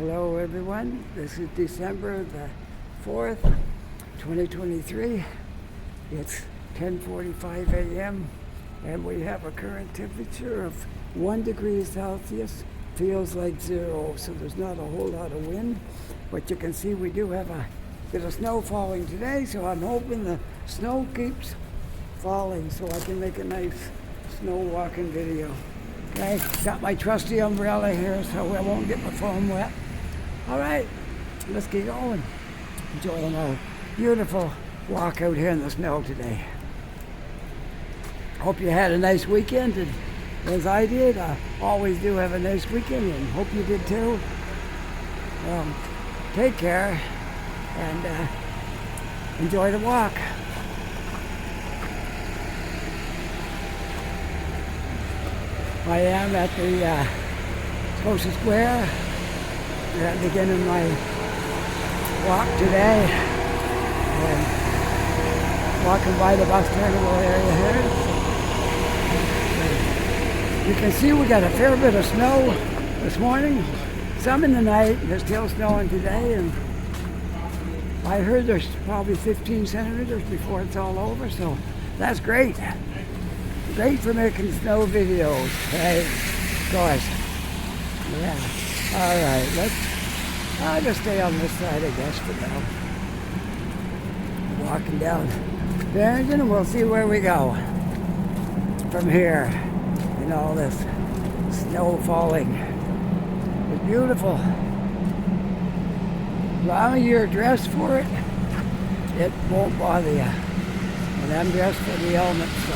Hello everyone, this is December the 4th, 2023. It's 10:45 a.m. and we have a current temperature of 1 degree Celsius. Feels like 0, so there's not a whole lot of wind. But you can see we do have a bit of snow falling today, so I'm hoping the snow keeps falling so I can make a nice snow walking video. Okay, got my trusty umbrella here so I won't get my phone wet. All right, let's get going. Enjoying our beautiful walk out here in the snow today. Hope you had a nice weekend, and as I did, I always do have a nice weekend, and hope you did too. Take care and enjoy the walk. I am at the Scotia Square. I'm beginning my walk today. And walking by the bus terminal area here. You can see we got a fair bit of snow this morning. Some in the night. There's still snowing today. And I heard there's probably 15 centimeters before it's all over. So that's great. Great for making snow videos. Hey, guys. Yeah. All right. I'll just stay on this side, I guess, for now. Walking down Barrington, and we'll see where we go from here. And all this snow falling. It's beautiful. As long as you're dressed for it, it won't bother you. And I'm dressed for the elements, so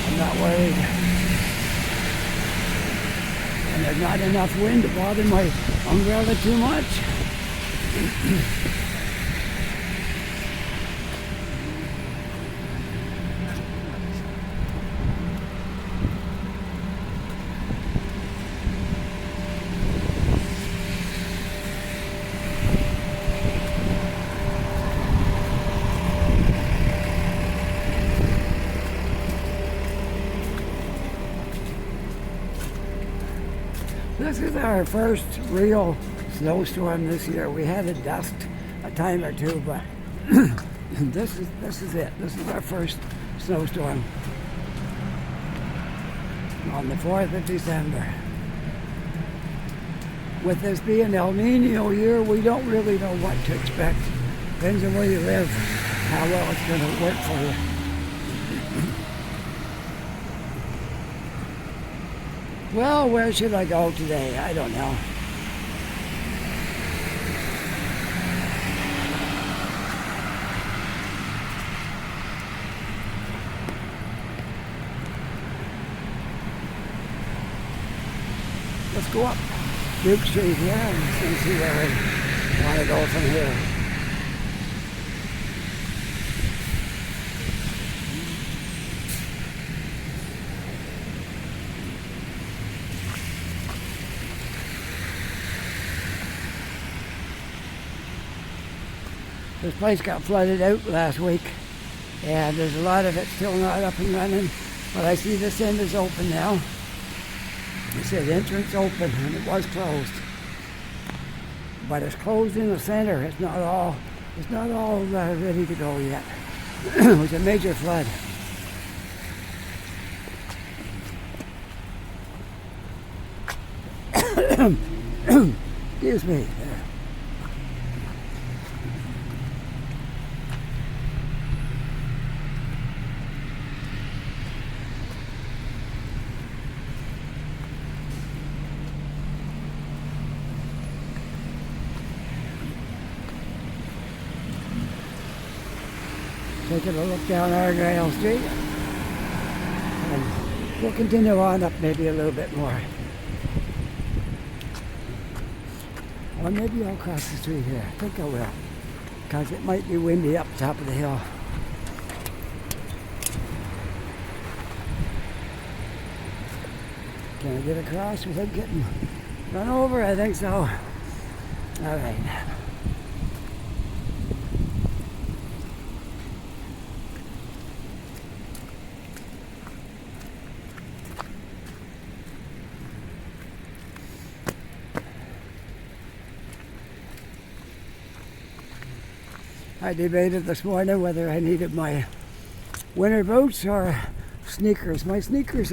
I'm not worried. And there's not enough wind to bother my umbrella too much. This is our first real snowstorm this year. We had a dust a time or two, but this is it. This is our first snowstorm on the 4th of December. With this being El Nino year, we don't really know what to expect. Depends on where you live, how well it's going to work for you. Well, where should I go today? I don't know. Let's go up Duke Street here and see where we want to go from here. This place got flooded out last week, and there's a lot of it still not up and running, but I see this end is open now. It said entrance open, and it was closed. But it's closed in the center. It's not all ready to go yet. It was a major flood. Excuse me. Taking a look down Argyle Street, and we'll continue on up maybe a little bit more. Or maybe I'll cross the street here. I think I will, because it might be windy up top of the hill. Can I get across without getting run over? I think so. All right. I debated this morning whether I needed my winter boots or sneakers. My sneakers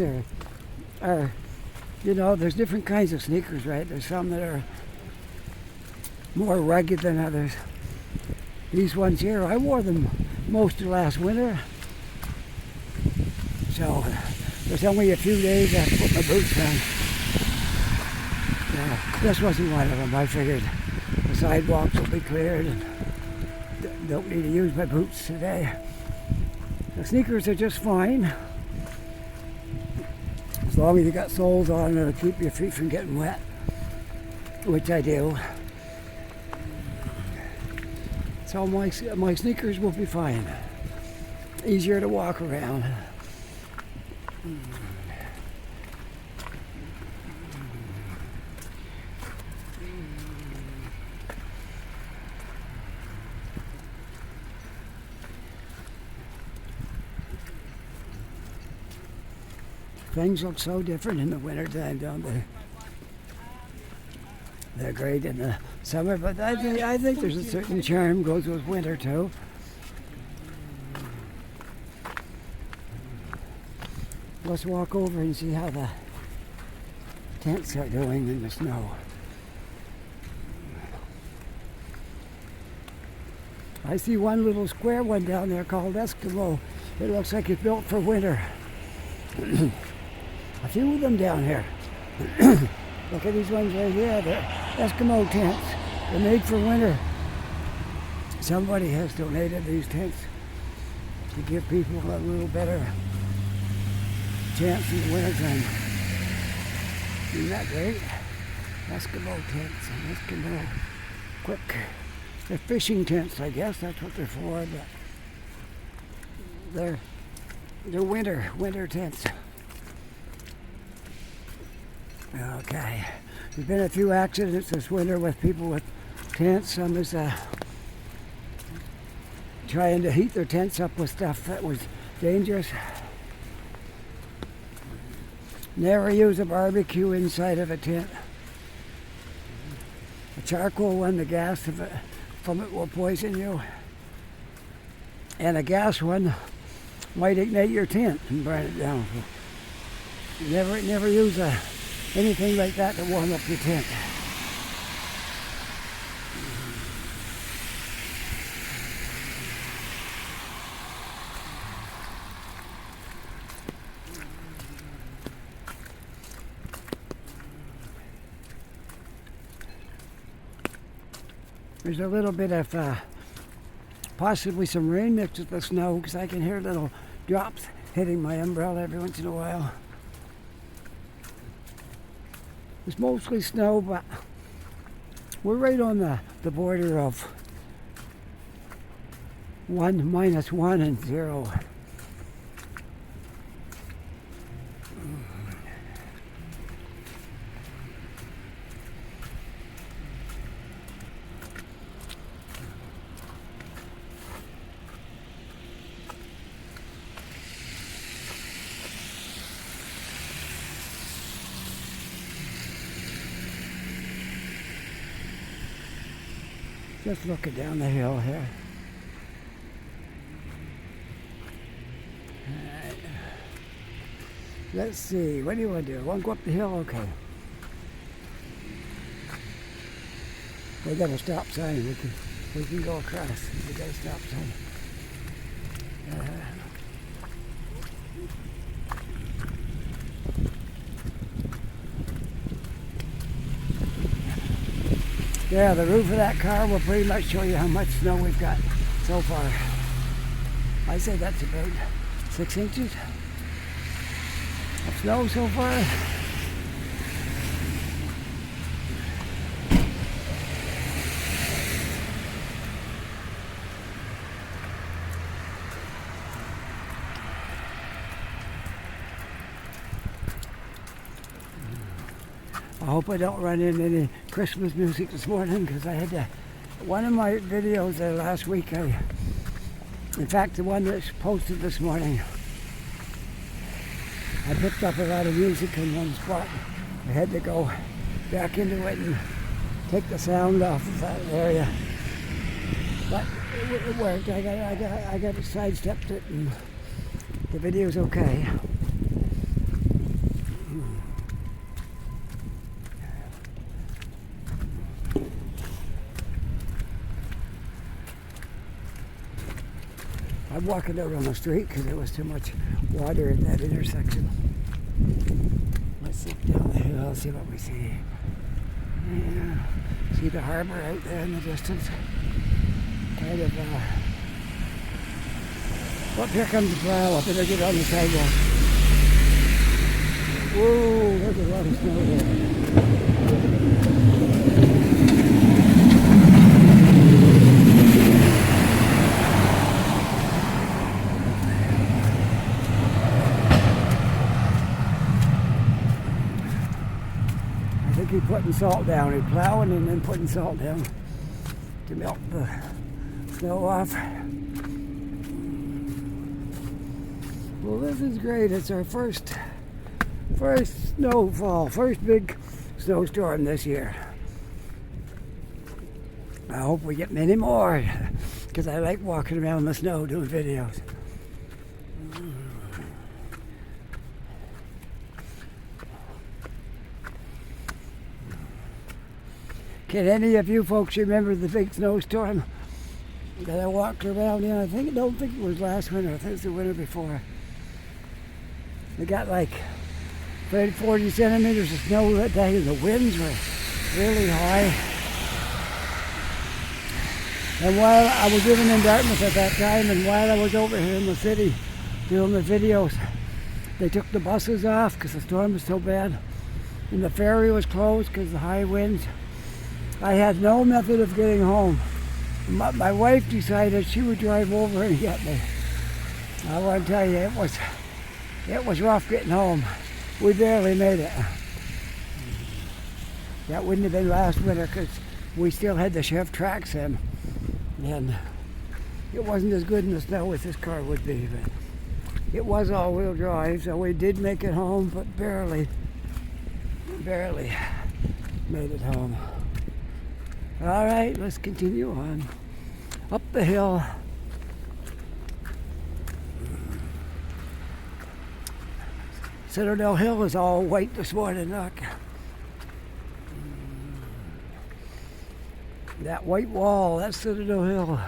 are, there's different kinds of sneakers, right? There's some that are more rugged than others. These ones here, I wore them most of last winter. So there's only a few days I put my boots on. This wasn't one of them. I figured the sidewalks will be cleared and don't need to use my boots today. The sneakers are just fine. As long as you got soles on, it'll keep your feet from getting wet, which I do. So my sneakers will be fine. Easier to walk around. Things look so different in the wintertime, don't they? They're great in the summer, but I think there's a certain charm goes with winter too. Let's walk over and see how the tents are doing in the snow. I see one little square one down there called Eskimo. It looks like it's built for winter. A few of them down here. Look at these ones right here. They're Eskimo tents. They're made for winter. Somebody has donated these tents to give people a little better chance in the wintertime. Isn't that great? Eskimo tents and Eskimo quick. They're fishing tents, I guess. That's what they're for. But they're winter tents. Okay. There's been a few accidents this winter with people with tents. Some is trying to heat their tents up with stuff that was dangerous. Never use a barbecue inside of a tent. A charcoal one, the gas from it will poison you. And a gas one might ignite your tent and burn it down. Never use anything like that to warm up your tent. There's a little bit of possibly some rain mixed with the snow because I can hear little drops hitting my umbrella every once in a while. It's mostly snow, but we're right on the border of -1 and 0. Just looking down the hill here. Right. Let's see, what do you want to do? Want to go up the hill? Okay. They got a stop sign. We can go across. They got a stop sign. Yeah, the roof of that car will pretty much show you how much snow we've got so far. I say that's about 6 inches of snow so far. I hope I don't run into any Christmas music this morning because I had to, one of my videos there last week, in fact the one that's posted this morning, I picked up a lot of music in one spot. I had to go back into it and take the sound off of that area. But it worked. I got sidestepped it, and the video's okay. I'm walking out on the street because there was too much water in that intersection. Let's look down the hill, see what we see. Yeah. See the harbor out there in the distance. Kind of, oh, here comes the plow. I better get on the sidewalk. Whoa, there's a lot of snow there. He's putting salt down. He's plowing and then putting salt down to melt the snow off. Well, this is great. It's our first snowfall, first big snowstorm this year. I hope we get many more because I like walking around in the snow doing videos. Can any of you folks remember the big snowstorm that I walked around in? I don't think it was last winter. I think it was the winter before. We got like 30, 40 centimeters of snow that day, and the winds were really high. And while I was living in Dartmouth at that time, and while I was over here in the city doing the videos, they took the buses off because the storm was so bad, and the ferry was closed because of the high winds. I had no method of getting home. My wife decided she would drive over and get me. I want to tell you, it was rough getting home. We barely made it. That wouldn't have been last winter because we still had the chef tracks in. And it wasn't as good in the snow as this car would be, but it was all-wheel drive, so we did make it home, but barely made it home. All right, let's continue on. Up the hill. Citadel Hill is all white this morning, look. That white wall, that's Citadel Hill.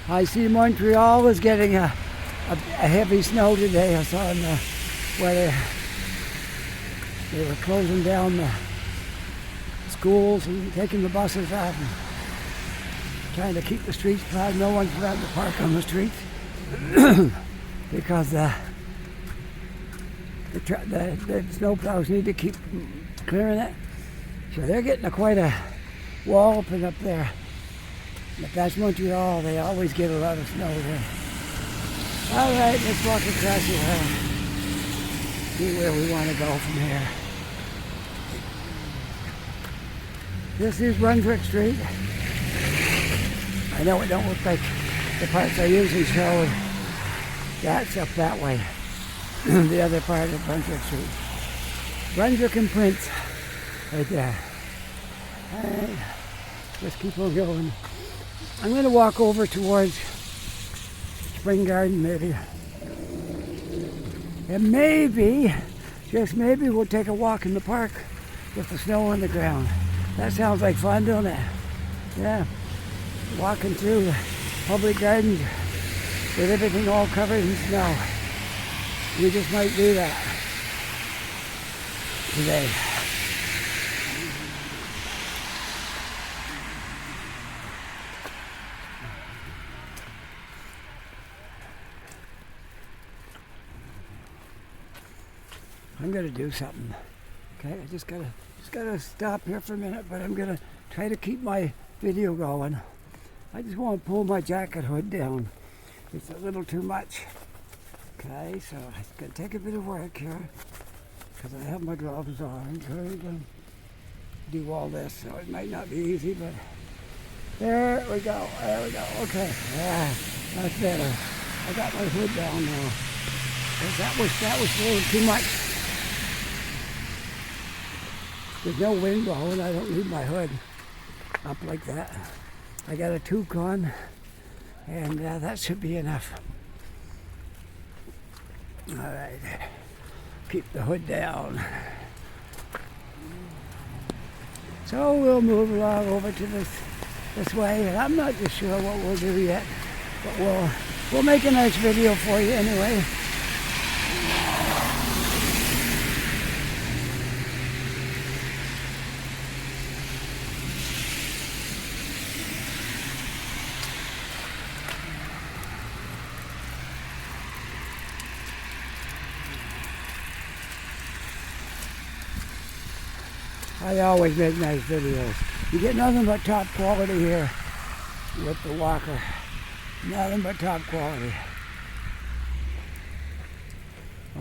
I see Montreal is getting a heavy snow today. I saw in the weather they were closing down the schools and taking the buses out and trying to keep the streets plowed. No one's allowed to park on the streets because the snow plows need to keep clearing it. So they're getting quite a walloping up there. If that's Montreal, they always get a lot of snow there. All right, let's walk across the hill. See where we want to go from here. This is Brunswick Street. I know it don't look like the parts I usually show. That's up that way. The other part of Brunswick Street. Brunswick and Prince, right there. All right, let's keep on going. I'm going to walk over towards Spring Garden maybe. And maybe, just maybe, we'll take a walk in the park with the snow on the ground. That sounds like fun, don't it? Yeah. Walking through the public gardens with everything all covered in snow. We just might do that today. I'm gonna do something. Okay, I just gotta stop here for a minute, but I'm gonna try to keep my video going. I just want to pull my jacket hood down. It's a little too much. Okay, so it's gonna take a bit of work here because I have my gloves on, trying to do all this, so it might not be easy, but There we go. There we go. Okay. Yeah, that's better. I got my hood down now. 'Cause that was a little too much. There's no wind blowing. I don't need my hood up like that. I got a toque on, and that should be enough. All right. Keep the hood down. So we'll move along over to this way, and I'm not just sure what we'll do yet, but we'll make a nice video for you anyway. I always make nice videos. You get nothing but top quality here with the walker. Nothing but top quality.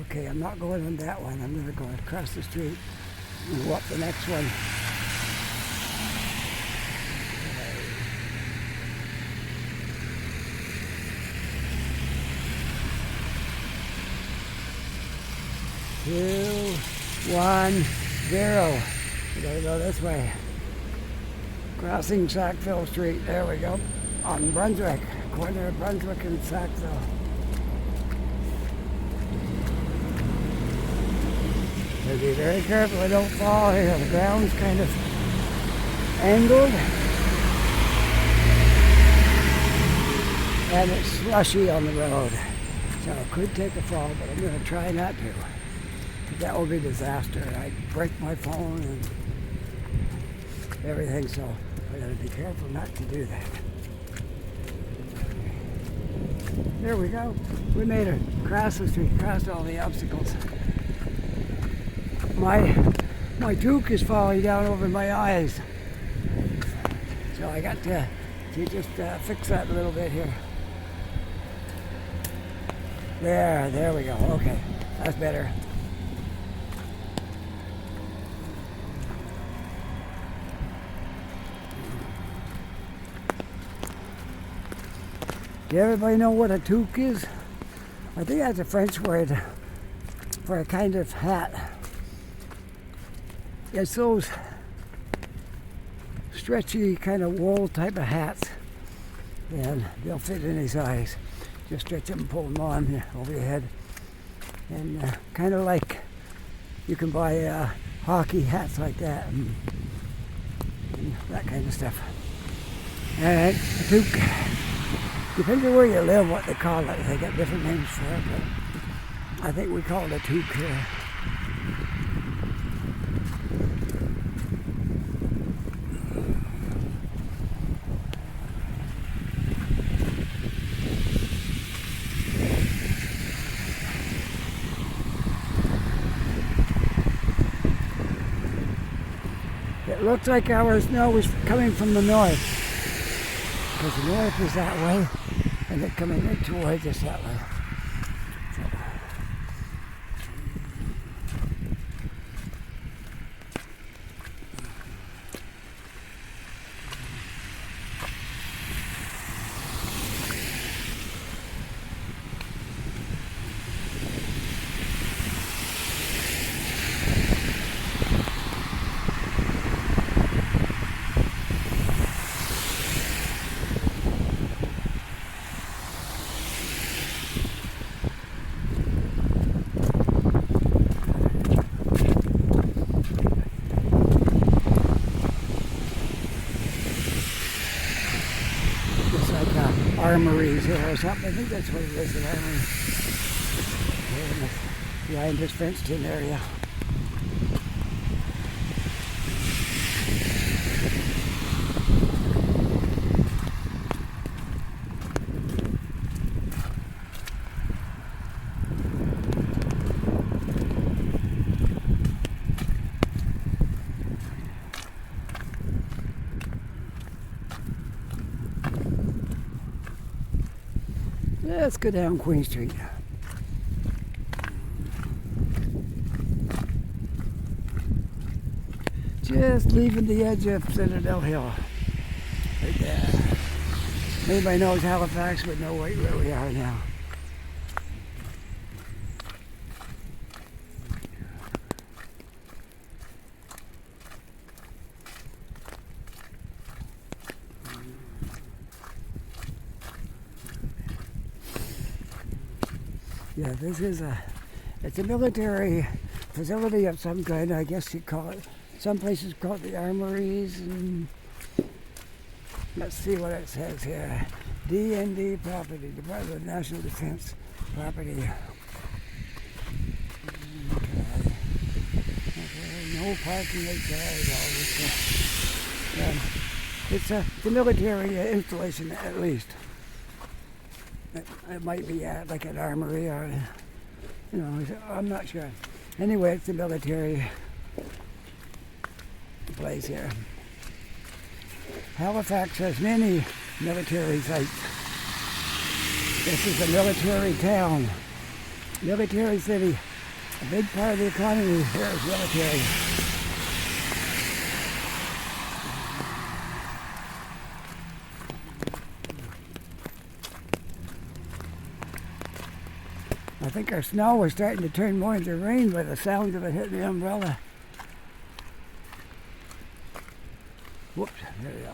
Okay, I'm not going on that one. I'm going to go across the street and go up the next one. Two, 1, 0. We gotta go this way. Crossing Sackville Street. There we go. On Brunswick. Corner of Brunswick and Sackville. So be very careful I don't fall here. The ground's kind of angled. And it's slushy on the road. So I could take a fall, but I'm going to try not to. That will be disaster. I'd break my phone and everything, so I gotta be careful not to do that. There we go. We made it across the street, crossed all the obstacles. My toque is falling down over my eyes, so I got to just fix that a little bit here. There we go. Okay, that's better. Do everybody know what a toque is? I think that's a French word for a kind of hat. It's those stretchy kind of wool type of hats, and they'll fit any size. Just stretch them and pull them on over your head. And kind of like you can buy hockey hats like that and that kind of stuff. Alright, a toque. Depends on where you live, what they call it. They got different names for it, but I think we call it a toque here. It looks like our snow is coming from the north, because the north is that way, and they're coming in towards us that way. Armories here or something. I think that's what it is, an armory. Behind this fenced-in area. Let's go down Queen Street. Just leaving the edge of Citadel Hill. right there. Anybody knows Halifax would know where we are now. Yeah, it's a military facility of some kind, I guess you call it. Some places call it the armories, and let's see what it says here. D&D property, Department of National Defense property. Okay, no parking outside, all this stuff. It's a military installation at least. It might be like an armory or, I'm not sure. Anyway, it's a military place here. Halifax has many military sites. This is a military town, military city. A big part of the economy here is military. I think our snow was starting to turn more into rain by the sound of it hitting the umbrella. Whoops, there we go.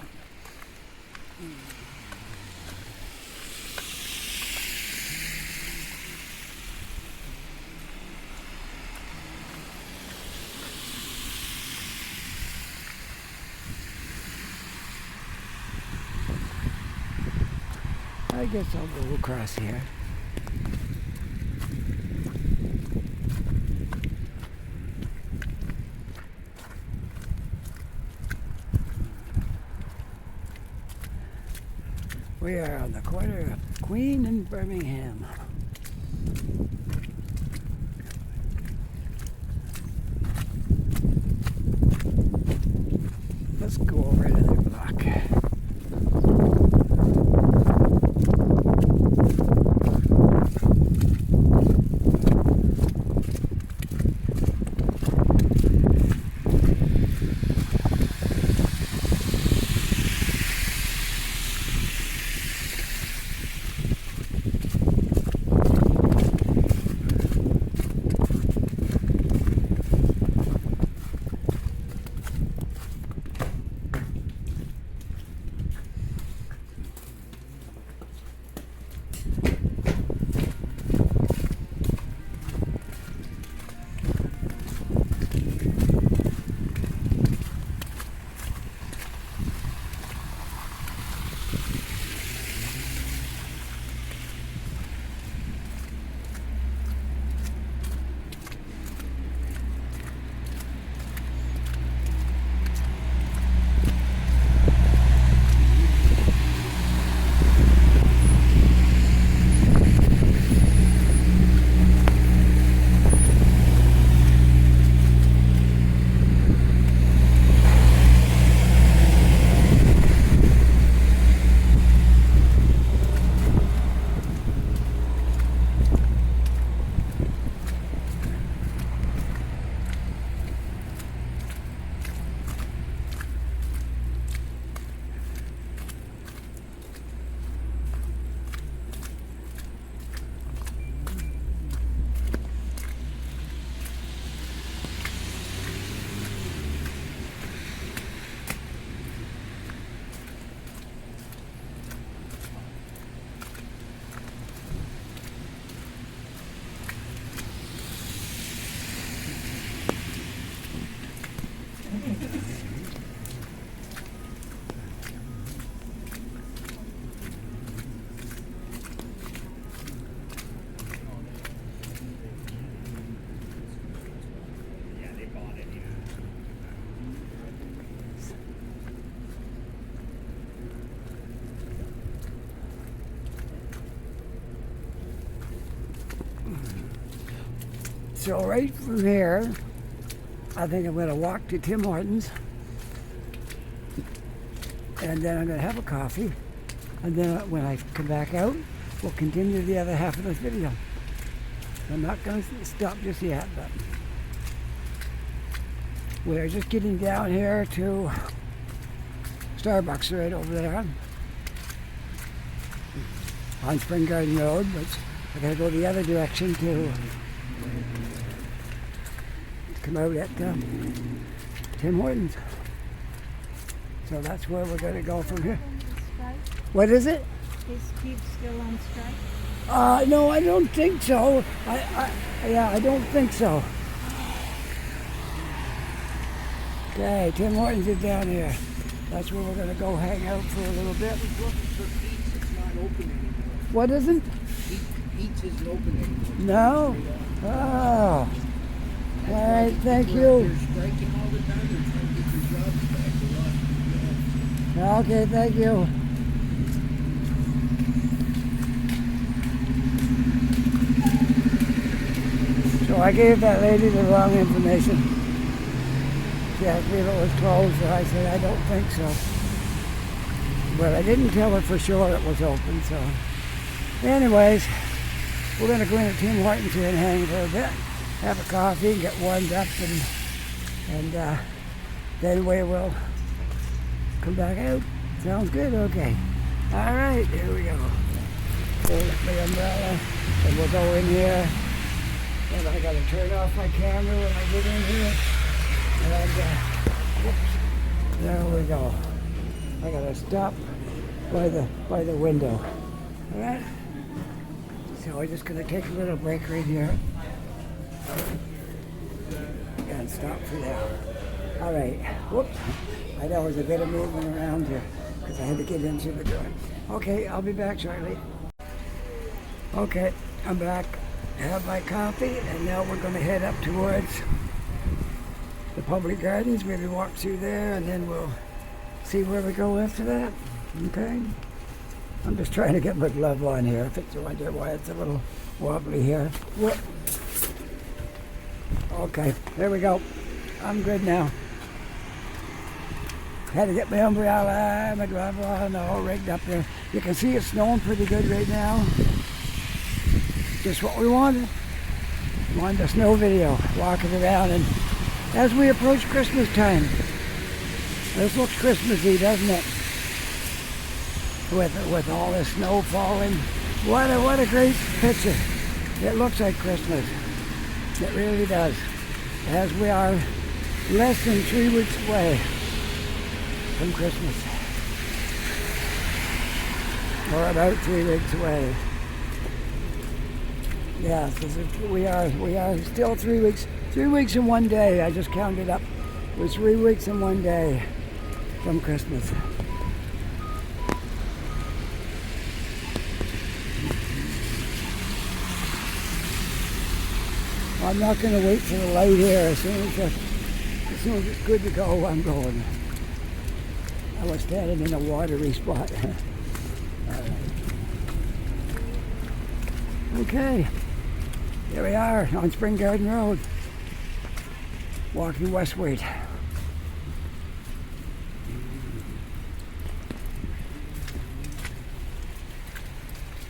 I guess I'll go across here. We are on the corner of Queen and Birmingham. Let's go over to the block. So right from here, I think I'm going to walk to Tim Hortons, and then I'm going to have a coffee, and then when I come back out, we'll continue the other half of this video. I'm not going to stop just yet, but we're just getting down here to Starbucks right over there on Spring Garden Road, but I gotta go the other direction to come out at Tim Hortons. So that's where we're gonna go from here. What is it? Is Steve still on strike? No, I don't think so. I don't think so. Okay, Tim Hortons is down here. That's where we're gonna go hang out for a little bit. It's not open anymore. What isn't? Pete's isn't open anymore. No? Oh. All right, thank you. They're striking all the time. They're trying to get their jobs back. They lost Okay, thank you. So I gave that lady the wrong information. She asked me if it was closed, and I said, I don't think so. But I didn't tell her for sure it was open, so. Anyways, we're gonna go in at Tim Hortons here and hang for a bit, have a coffee, and get warmed up, and then we will come back out. Sounds good? Okay. All right, here we go. Hold up my umbrella, and we'll go in here. And I gotta turn off my camera when I get in here. And whoops, there we go. I gotta stop by the window. All right. So we're just gonna take a little break right here and stop for now. All right. Whoops. I know there's a bit of movement around here because I had to get in through the door. Okay, I'll be back shortly. Okay, I'm back. Have my coffee, and now we're going to head up towards the public gardens. Maybe walk through there, and then we'll see where we go after that. Okay? I'm just trying to get my glove on here. If it's wonder why it's a little wobbly here. Whoop. Okay, there we go. I'm good now. Had to get my umbrella, my glove on, all rigged up there. You can see it's snowing pretty good right now. Just what we wanted. Wanted a snow video, walking around, and as we approach Christmas time, this looks Christmassy, doesn't it? With all the snow falling. What a great picture. It looks like Christmas. It really does. As we are less than 3 weeks away from Christmas. Or about 3 weeks away. Yes, we are still 3 weeks. 3 weeks and 1 day. I just counted up. It was 3 weeks and 1 day from Christmas. I'm not going to wait for the light here. As soon as it's good to go, I'm going. I was standing in a watery spot. Okay. Here we are on Spring Garden Road, walking westward.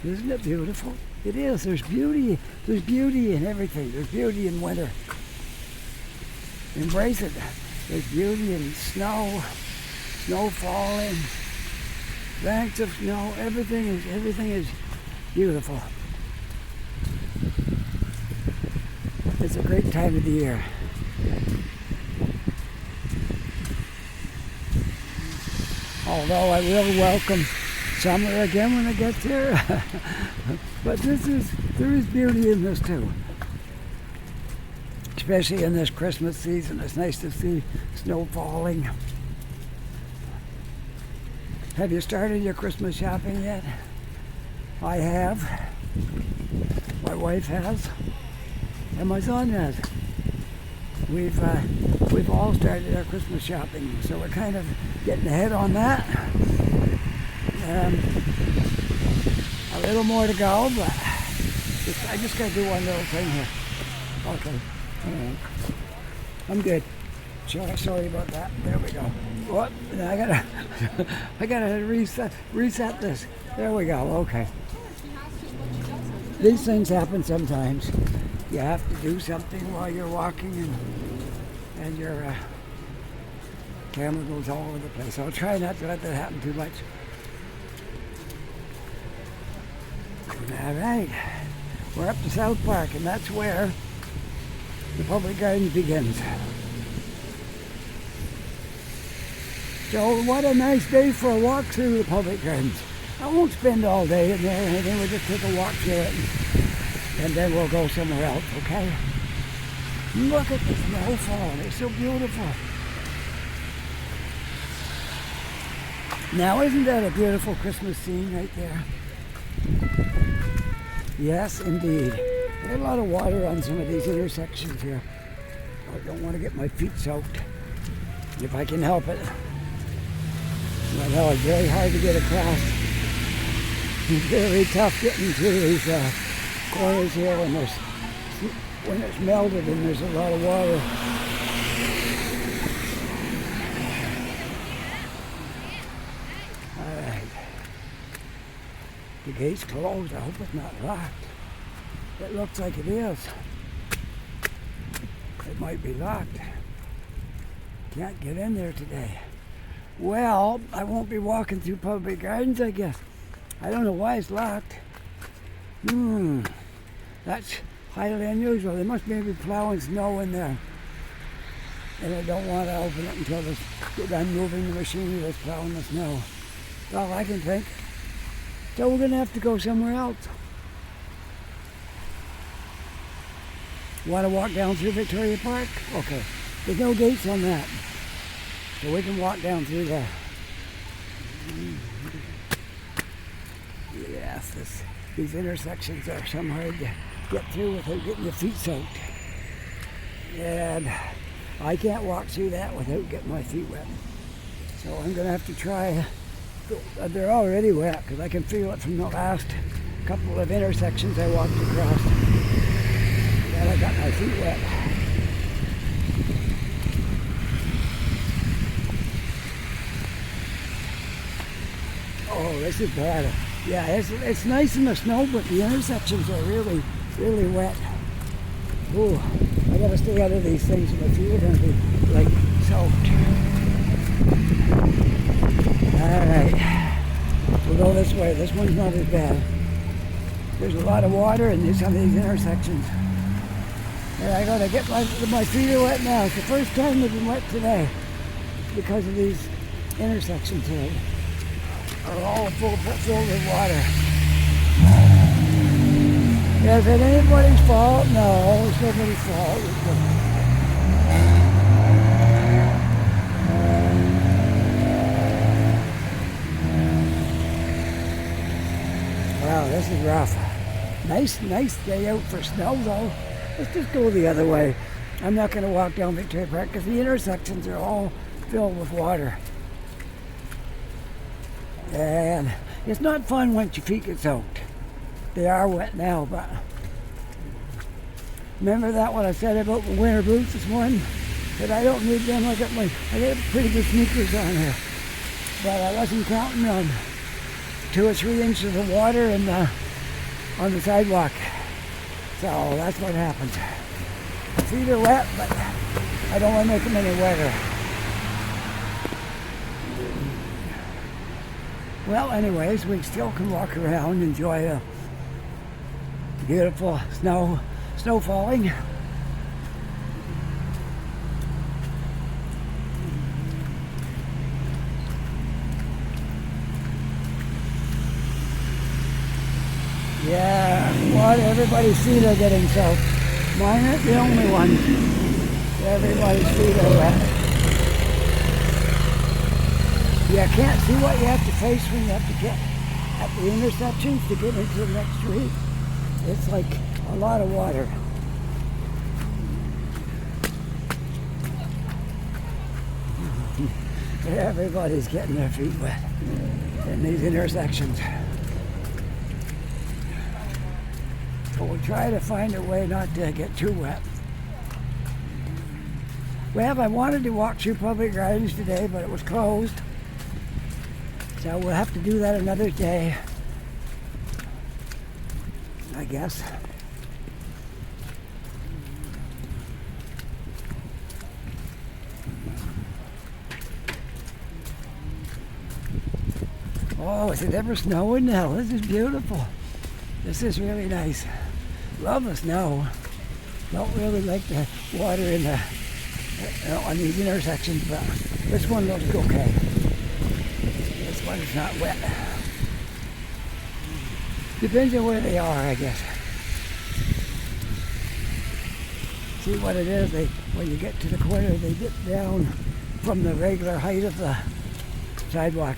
Isn't it beautiful? It is. There's beauty. There's beauty in everything. There's beauty in winter. Embrace it. There's beauty in snow falling, banks of snow. Everything is beautiful. It's a great time of the year. Although I will welcome summer again when it gets here. But there is beauty in this too. Especially in this Christmas season. It's nice to see snow falling. Have you started your Christmas shopping yet? I have. My wife has. And my son has. We've all started our Christmas shopping, so we're kind of getting ahead on that. A little more to go, but I just got to do one little thing here. Okay. All right. I'm good. Sorry about that. There we go. What? Now I gotta reset this. There we go. Okay. These things happen sometimes. You have to do something while you're walking, and you're Camera goes all over the place. I'll try not to let that happen too much. All right. We're up to South Park, and that's where the public gardens begins. So what a nice day for a walk through the public gardens. I won't spend all day in there or anything. We'll just take a walk through it, and then we'll go somewhere else, okay? Look at the snowfall. It's so beautiful. Now, isn't that a beautiful Christmas scene right there? Yes, indeed. There's a lot of water on some of these intersections here. I don't want to get my feet soaked, if I can help it. I know it's very hard to get across. It's very tough getting through these corners here when it's melted and there's a lot of water. All right. The gate's closed. I hope it's not locked. It looks like it is. It might be locked. Can't get in there today. Well, I won't be walking through public gardens, I guess. I don't know why it's locked. That's highly unusual. They must maybe be plowing snow in there. And I don't want to open it until they're done moving the machinery that's plowing the snow. That's all I can think. So we're going to have to go somewhere else. Want to walk down through Victoria Park? Okay. There's no gates on that. So we can walk down through there. Yes, these intersections are some hard to get through without getting your feet soaked. And I can't walk through that without getting my feet wet. So I'm going to have to try. They're already wet because I can feel it from the last couple of intersections I walked across. And I got my feet wet. Oh, this is bad. Yeah, it's nice in the snow, but the intersections are really, really wet. Ooh, I gotta stay out of these things, or my feet are gonna be like soaked. All right, we'll go this way. This one's not as bad. There's a lot of water in some of these intersections. And I gotta get my feet are wet now. It's the first time they've been wet today because of these intersections here. Are all filled with water. Is it anybody's fault? No, it's nobody's fault. Wow, this is rough. Nice day out for snow though. Let's just go the other way. I'm not going to walk down Victoria Park because the intersections are all filled with water. And it's not fun once your feet get soaked. They are wet now, but remember that what I said about my winter boots this morning? That I don't need them. I got pretty good sneakers on here, but I wasn't counting on 2 or 3 inches of water on the sidewalk. So that's what happened. My feet are wet, but I don't want to make them any wetter. Well, anyways, we still can walk around, enjoy a beautiful snow falling. Yeah, what? Everybody's feet are getting soaked. Mine aren't the only ones. Everybody's feet are wet. You can't see what you have to face when you have to get at the intersections to get into the next street. It's like a lot of water. Everybody's getting their feet wet in these intersections. So we'll try to find a way not to get too wet. Well, I wanted to walk through public gardens today, but it was closed. So we'll have to do that another day, I guess. Oh, is it ever snowing now? This is beautiful. This is really nice. Love the snow. Don't really like the water in the on these intersections, but this one looks okay. This one is not wet. Depends on where they are, I guess. See what it is? When you get to the corner, they dip down from the regular height of the sidewalk,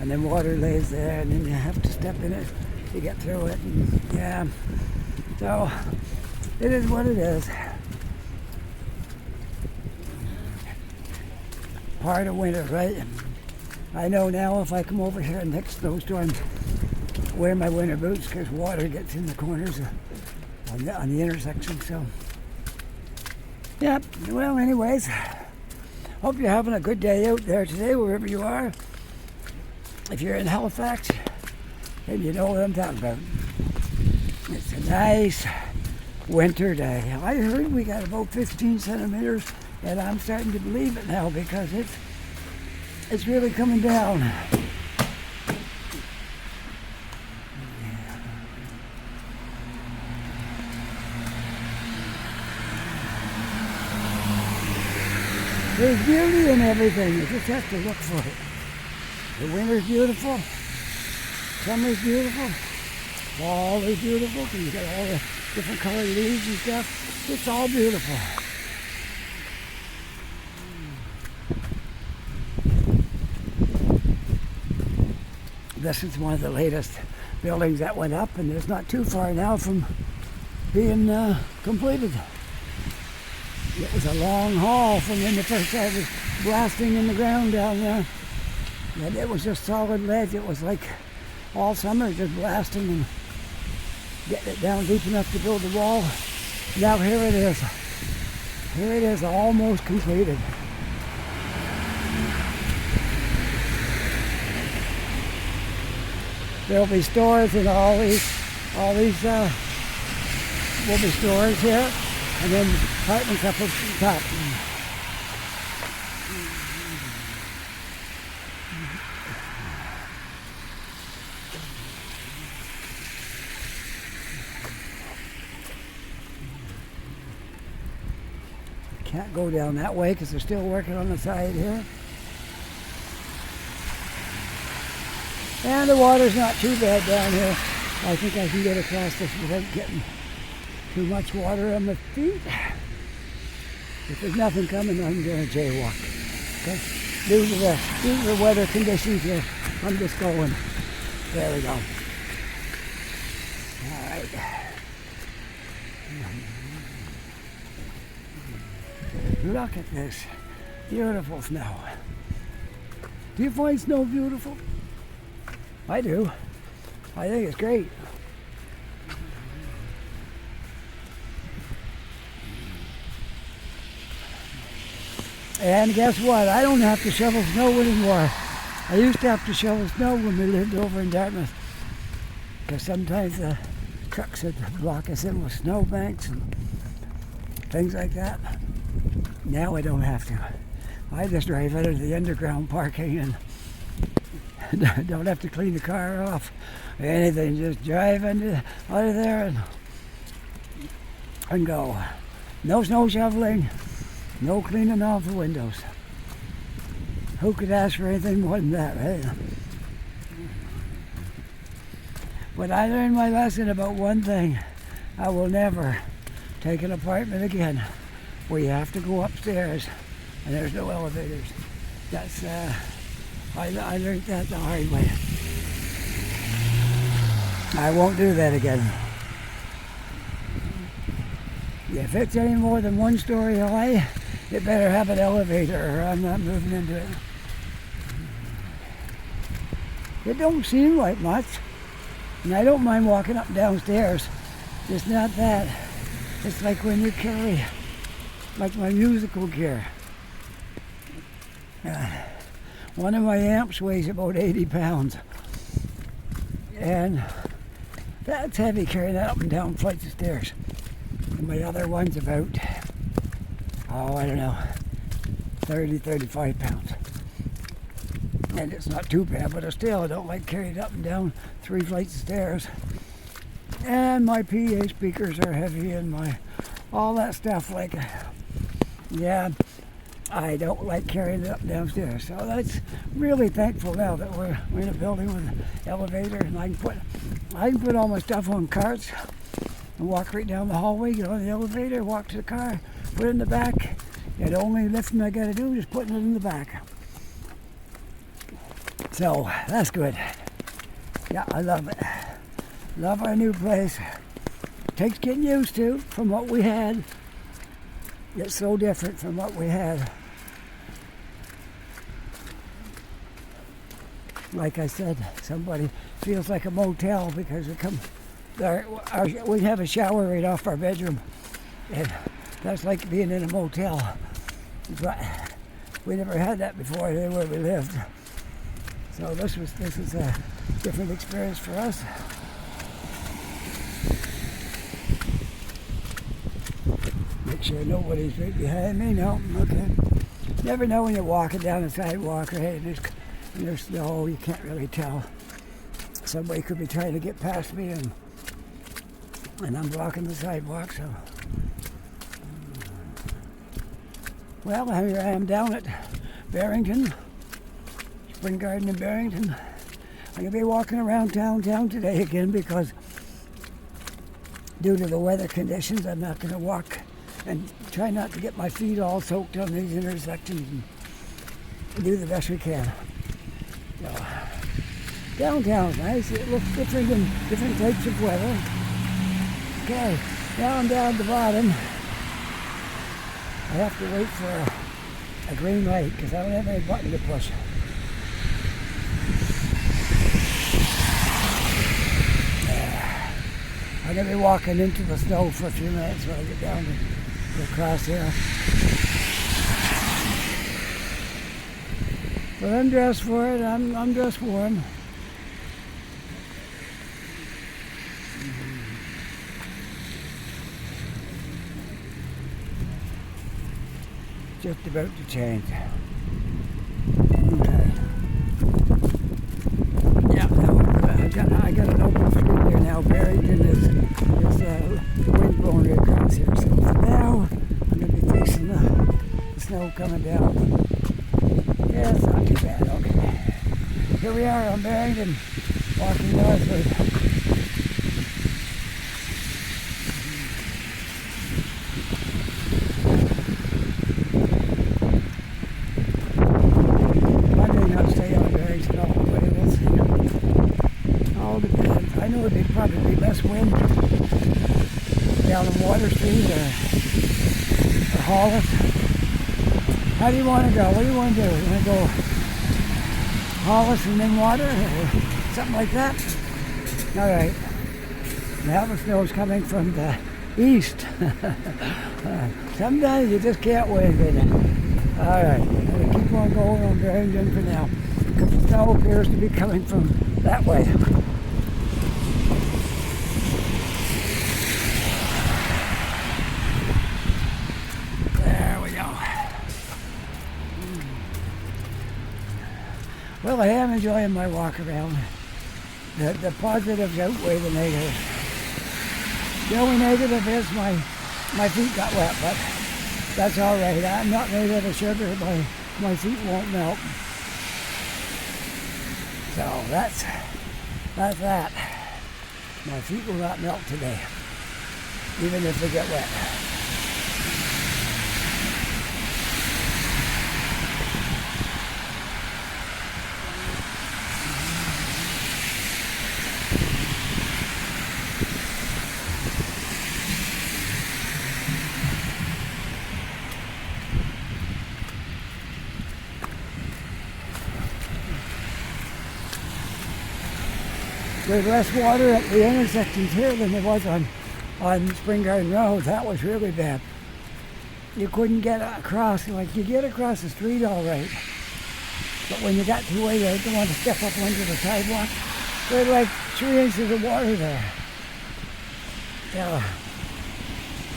and then water lays there, and then you have to step in it to get through it. And, yeah, so it is what it is. Part of winter, right? I know now if I come over here next snowstorm, wear my winter boots because water gets in the corners on the intersection. So, yeah. Well, anyways, hope you're having a good day out there today, wherever you are. If you're in Halifax, then you know what I'm talking about. It's a nice winter day. I heard we got about 15 centimeters, and I'm starting to believe it now because it's really coming down. There's beauty in everything. You just have to look for it. The winter's beautiful. Summer's beautiful. Fall is beautiful because you got all the different colored leaves and stuff. It's all beautiful. This is one of the latest buildings that went up, and it's not too far now from being completed. It was a long haul from when the first started blasting in the ground down there. And it was just solid ledge. It was like all summer just blasting and getting it down deep enough to build the wall. Now here it is. Here it is, almost completed. There'll be stores in all these will be stores here, and then apartments up at the top. Can't go down that way because they're still working on the side here. And the water's not too bad down here. I think I can get across this without getting too much water on my feet. If there's nothing coming, I'm going to jaywalk. Okay? Due to the weather conditions here, I'm just going. There we go. All right. Look at this. Beautiful snow. Do you find snow beautiful? I do. I think it's great. And guess what? I don't have to shovel snow anymore. I used to have to shovel snow when we lived over in Dartmouth, because sometimes the trucks would block us in with snowbanks and things like that. Now I don't have to. I just drive out of the underground parking and don't have to clean the car off or anything. Just drive out of there and go. No snow shoveling, no cleaning off the windows. Who could ask for anything more than that, right? But I learned my lesson about one thing. I will never take an apartment again where you have to go upstairs and there's no elevators. That's I learned that the hard way. I won't do that again. If it's any more than 1 story high, it better have an elevator or I'm not moving into it. It don't seem like much. And I don't mind walking up and downstairs. It's not that. It's like when you carry, like my musical gear. One of my amps weighs about 80 pounds. And that's heavy carrying that up and down flights of stairs. And my other one's about, I don't know, 30, 35 pounds. And it's not too bad, but still, I don't like carrying up and down 3 flights of stairs. And my PA speakers are heavy and all that stuff. Yeah, I don't like carrying it up downstairs. So that's really thankful now that we're in a building with an elevator, and I can put all my stuff on carts and walk right down the hallway, get on the elevator, walk to the car, put it in the back. And the only lifting I gotta do is putting it in the back. So that's good. Yeah, I love it. Love our new place. Takes getting used to from what we had. It's so different from what we had. Like I said, somebody feels like a motel because we have a shower right off our bedroom. And that's like being in a motel. But we never had that before there where we lived. So this is a different experience for us. Make sure nobody's right behind me. No, okay. Never know when you're walking down the sidewalk or hey, there's snow, you can't really tell. Somebody could be trying to get past me and I'm blocking the sidewalk, so. Well, here I am down at Barrington, Spring Garden in Barrington. I'm going to be walking around downtown today again because due to the weather conditions, I'm not going to walk and try not to get my feet all soaked on these intersections and do the best we can. So, downtown's nice. It looks different in different types of weather. Okay, now I'm down at the bottom. I have to wait for a green light because I don't have any button to push. I'm going to be walking into the snow for a few minutes when I get down to across here. But I'm dressed for it. I'm dressed warm. Just about to change. Okay. Yeah, I got an open street here now. Barrington is wind blowing right across here. So for now, I'm going to be facing the snow coming down. Yeah, it's not too bad. Okay. Here we are on Barrington, walking northward. Probably less wind down in Water Street or Hollis. How do you want to go? What do you want to do? You want to go Hollis and then Water or something like that? All right. Now the snow's coming from the east. Sometimes you just can't win with it. All right. We'll keep on going on Barrington for now. The snow appears to be coming from that way. Well, I am enjoying my walk around. The positives outweigh the negatives. The only negative is my feet got wet, but that's all right. I'm not made out of sugar. My feet won't melt. So that's that. My feet will not melt today, even if they get wet. There's less water at the intersections here than there was on Spring Garden Road. That was really bad. You couldn't get across. Like, you get across the street all right, but when you got to where you don't want to step up onto the sidewalk, there's like 3 inches of water there. Yeah.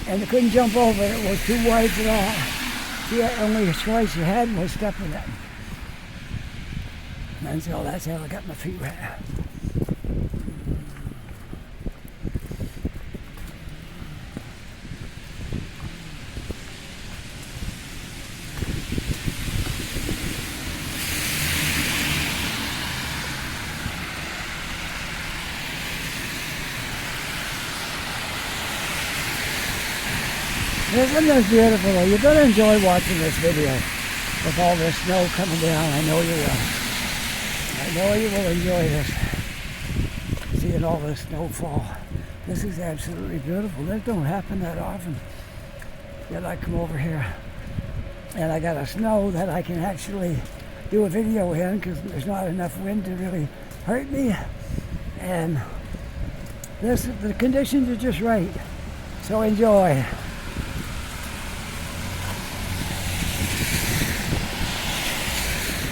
And you couldn't jump over it. It was too wide at all. The only choice you had was stepping it. And so that's how I got my feet wet. Isn't this beautiful though? You're going to enjoy watching this video with all this snow coming down. I know you will. I know you will enjoy this. Seeing all this snowfall. This is absolutely beautiful. This don't happen that often. Yet I come over here and I got a snow that I can actually do a video in because there's not enough wind to really hurt me. And the conditions are just right. So enjoy.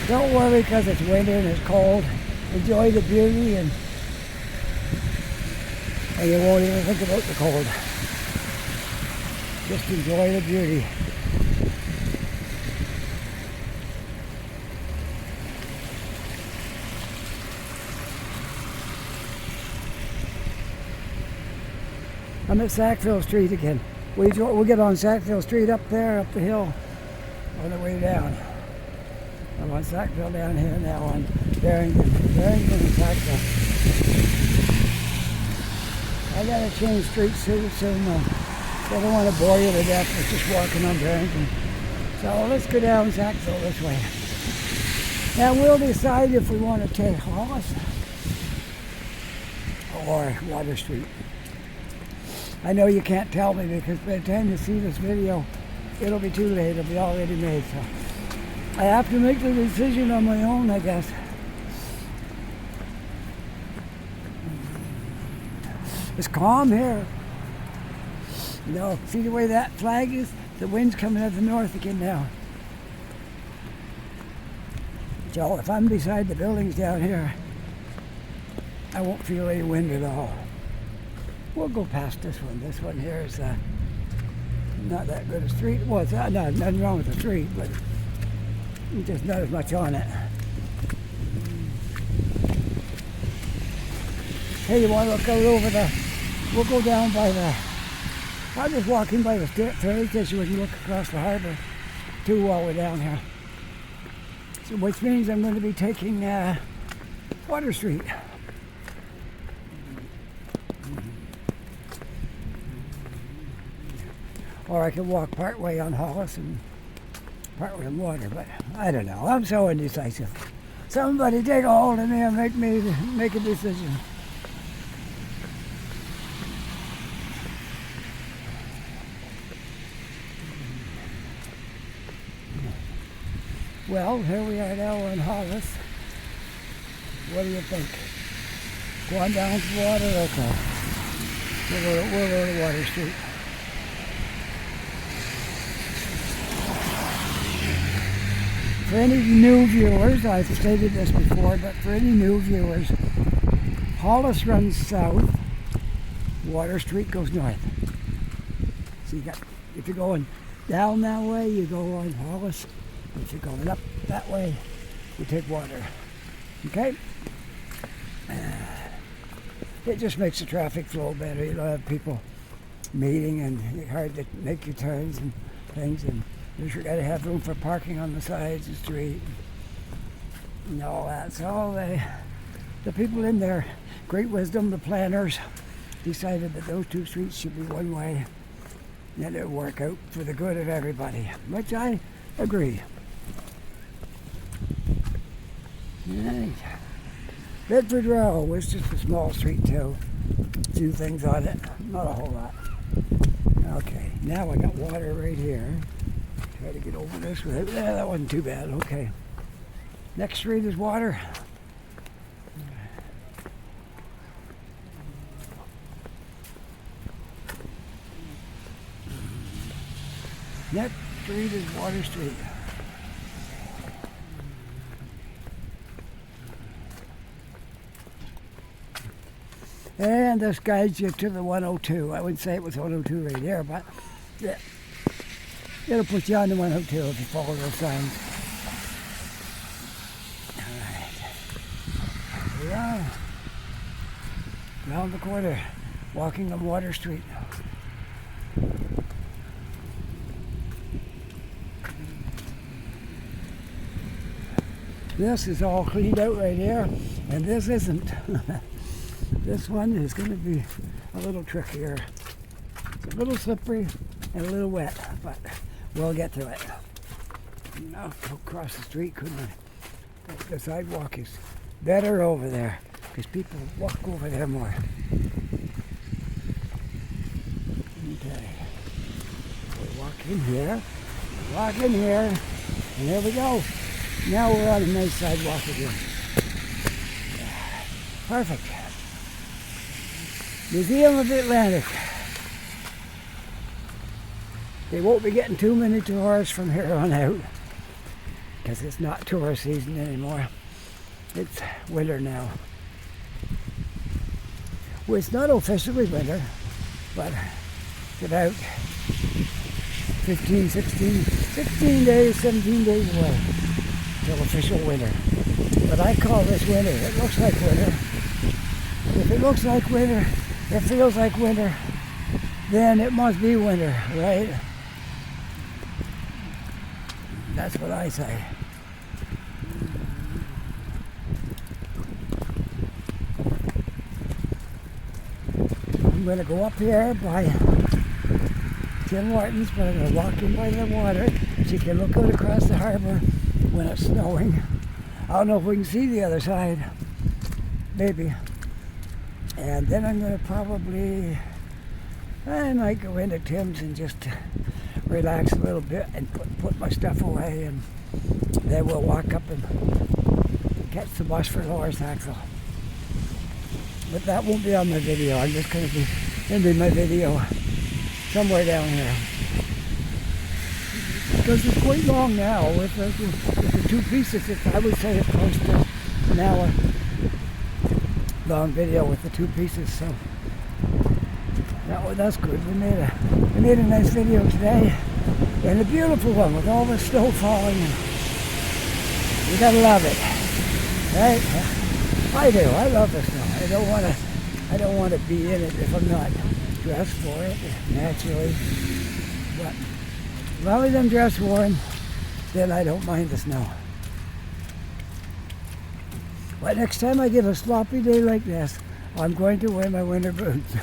Don't worry because it's winter and it's cold. Enjoy the beauty and you won't even think about the cold. Just enjoy the beauty. I'm at Sackville Street again. We'll get on Sackville Street up there, up the hill, on the way down. I'm on Sackville down here now on Barrington and Sackville. I gotta change streets soon. I don't want to bore you to death with just walking on Barrington. So let's go down Sackville this way. Now we'll decide if we want to take Hollis or Water Street. I know you can't tell me because by the time you see this video, it'll be too late. It'll be already made. So I have to make the decision on my own, I guess. It's calm here. You know, see the way that flag is? The wind's coming out of the north again now. So if I'm beside the buildings down here, I won't feel any wind at all. We'll go past this one. This one here is not that good a street. Well, it's nothing wrong with the street, but just not as much on it. Hey, you want to look out over the... We'll go down by the... I'm just walking by the ferry station. We can look across the harbor too while we're down here. So, which means I'm going to be taking Water Street. Or I can walk part way on Hollis and part way on Water, but I don't know. I'm so indecisive. Somebody take a hold of me and make a decision. Well, here we are now on Hollis. What do you think? Going down to Water? Okay. We'll go to Water Street. For any new viewers, I've stated this before, but for any new viewers, Hollis runs south, Water Street goes north. So if you're going down that way, you go on Hollis. If you're going up that way, you take Water. Okay? It just makes the traffic flow better. You don't have people meeting and it's hard to make your turns and things. And you got to have room for parking on the sides of the street and all that. So the people in there, great wisdom, the planners, decided that those two streets should be one way and it would work out for the good of everybody, which I agree. Right. Bedford Row was just a small street too. A few things on it, not a whole lot. Okay, now I got Water right here. Try to get over this with it. Yeah, that wasn't too bad. Okay. Next street is Water. Next street is Water Street. And this guides you to the 102. I wouldn't say it was 102 right here, but yeah, it'll put you on the 102 if you follow those signs. All right. Round the corner, walking on Water Street. This is all cleaned out right here, and this isn't. This one is going to be a little trickier. It's a little slippery and a little wet, but we'll get to it. I'll go across the street, couldn't I? The sidewalk is better over there because people walk over there more. Okay. We walk in here, and there we go. Now we're on a nice sidewalk again. Perfect. Museum of the Atlantic. They won't be getting too many tourists from here on out because it's not tourist season anymore. It's winter now. Well, it's not officially winter, but it's about 15, 16 days, 17 days away till official winter. But I call this winter. It looks like winter. If it looks like winter, it feels like winter, then it must be winter, right? That's what I say. I'm going to go up here by Tim Hortons, but I'm going to walk in by the water so you can look out across the harbor when it's snowing. I don't know if we can see the other side. Maybe. And then I'm going to I might go into Tim's and just relax a little bit and put my stuff away, and then we'll walk up and catch the bus for Lower Saxel. But that won't be on my video. I'm just going to be ending my video somewhere down here. Because it's quite long now with the two pieces. I would say it's close to an hour long video with the two pieces. So that's good. We made a nice video today, and a beautiful one with all the snow falling. And you gotta love it, right? I do. I love the snow. I don't want to be in it if I'm not dressed for it naturally. But as long as I'm dressed for it, then I don't mind the snow. But next time I get a sloppy day like this, I'm going to wear my winter boots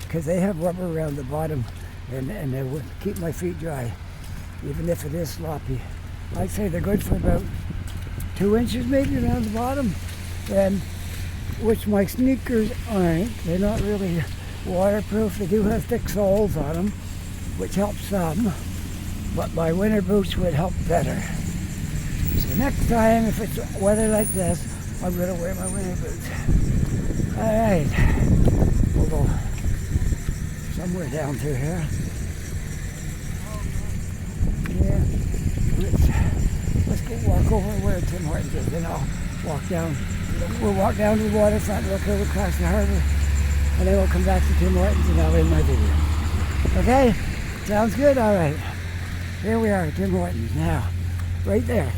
because they have rubber around the bottom, and they will keep my feet dry, even if it is sloppy. I'd say they're good for about 2 inches maybe around the bottom, and which my sneakers aren't. They're not really waterproof. They do have thick soles on them, which helps some, but my winter boots would help better. So next time, if it's weather like this, I'm going to wear my winter boots. All right, we'll go somewhere down through here. Yeah, let's go walk over where Tim Hortons is, then I'll walk down. We'll walk down to the waterfront, look over across the harbor, and then we'll come back to Tim Hortons and I'll end my video. Okay? Sounds good? All right. Here we are, Tim Hortons now. Right there.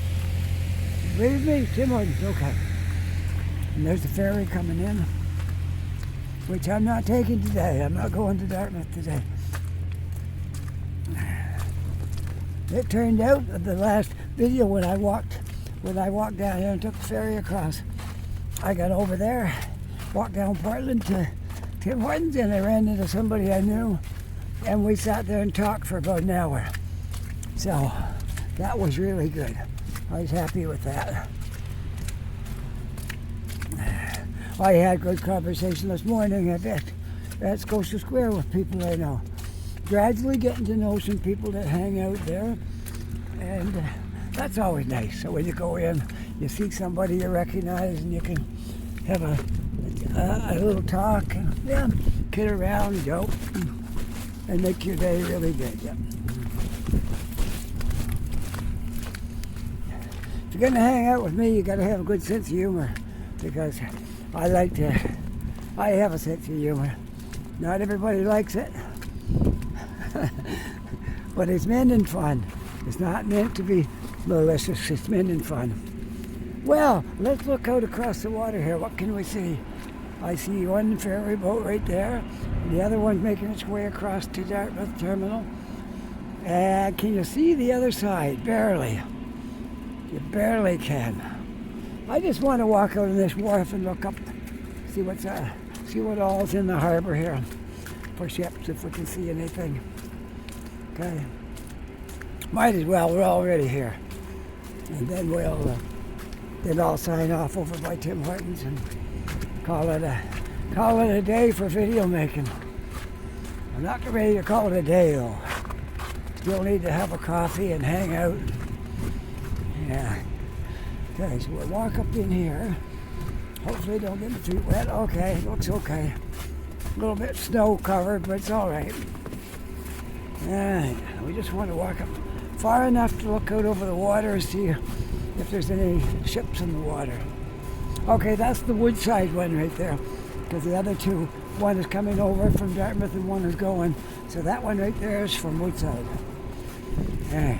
Wait with me, Tim Hortons. Okay. And there's the ferry coming in, which I'm not taking today. I'm not going to Dartmouth today. It turned out that the last video when I walked down here and took the ferry across, I got over there, walked down Portland to Tim Hortons, and I ran into somebody I knew, and we sat there and talked for about an hour. So that was really good. I was happy with that. I had good conversation this morning at Scotia Square with people I know. Gradually getting to know some people that hang out there, and that's always nice. So when you go in, you see somebody you recognize, and you can have a little talk, and kid around, joke, and make your day really good. Yeah. If you're gonna hang out with me, you gotta have a good sense of humor, because I have a sense of humor. Not everybody likes it, but it's meant in fun. It's not meant to be malicious, it's meant in fun. Well, let's look out across the water here. What can we see? I see one ferry boat right there. The other one's making its way across to Dartmouth Terminal. And can you see the other side? Barely. You barely can. I just want to walk out on this wharf and look up, see what all's in the harbor here for ships, if we can see anything. Okay. Might as well. We're already here, and then then I'll sign off over by Tim Hortons and call it a day for video making. I'm not ready to call it a day though. Still need to have a coffee and hang out. Yeah. Okay, so we'll walk up in here. Hopefully don't get my feet wet. Okay, looks okay. A little bit snow covered, but it's all right. Alright, we just want to walk up far enough to look out over the water and see if there's any ships in the water. Okay, that's the Woodside one right there, because the other two, one is coming over from Dartmouth and one is going. So that one right there is from Woodside. Alright.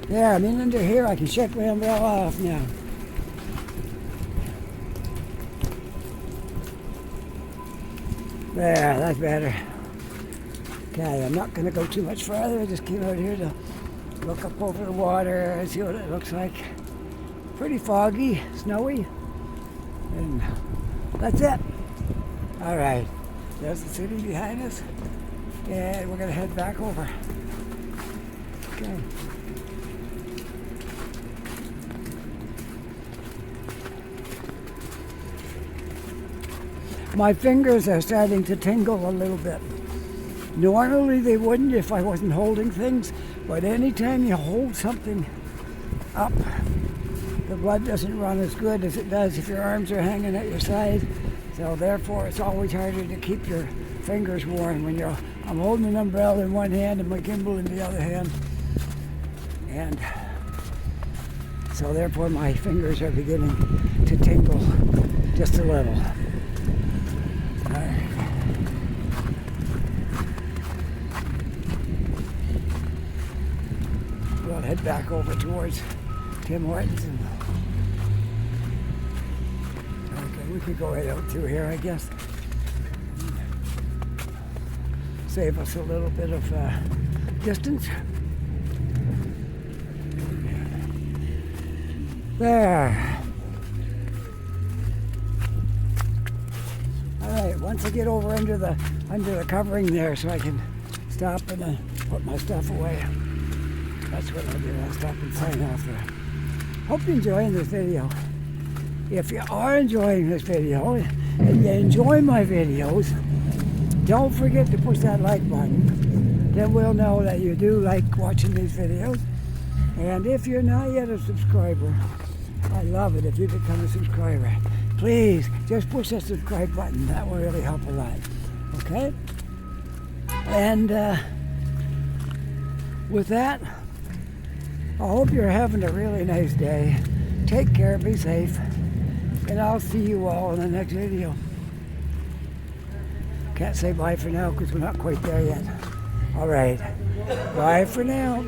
There, I'm in under here. I can shake my umbrella off now. There, that's better. Okay, I'm not going to go too much further. I just came out here to look up over the water and see what it looks like. Pretty foggy, snowy, and that's it. All right, there's the city behind us, and we're going to head back over. Okay. My fingers are starting to tingle a little bit. Normally they wouldn't if I wasn't holding things, but anytime you hold something up, the blood doesn't run as good as it does if your arms are hanging at your side. So therefore it's always harder to keep your fingers warm when I'm holding an umbrella in one hand and my gimbal in the other hand. And so therefore my fingers are beginning to tingle just a little. We'll head back over towards Tim Hortons. Okay, we could go right out through here, I guess. Save us a little bit of distance. There. All right, once I get over under the covering there so I can stop and put my stuff away. That's what I'll do. I'll stop and sign off there. Hope you're enjoying this video. If you are enjoying this video and you enjoy my videos, don't forget to push that like button. Then we'll know that you do like watching these videos. And if you're not yet a subscriber, I love it if you become a subscriber. Please, just push that subscribe button. That will really help a lot. Okay? And with that, I hope you're having a really nice day. Take care, be safe, and I'll see you all in the next video. Can't say bye for now because we're not quite there yet. All right, bye for now.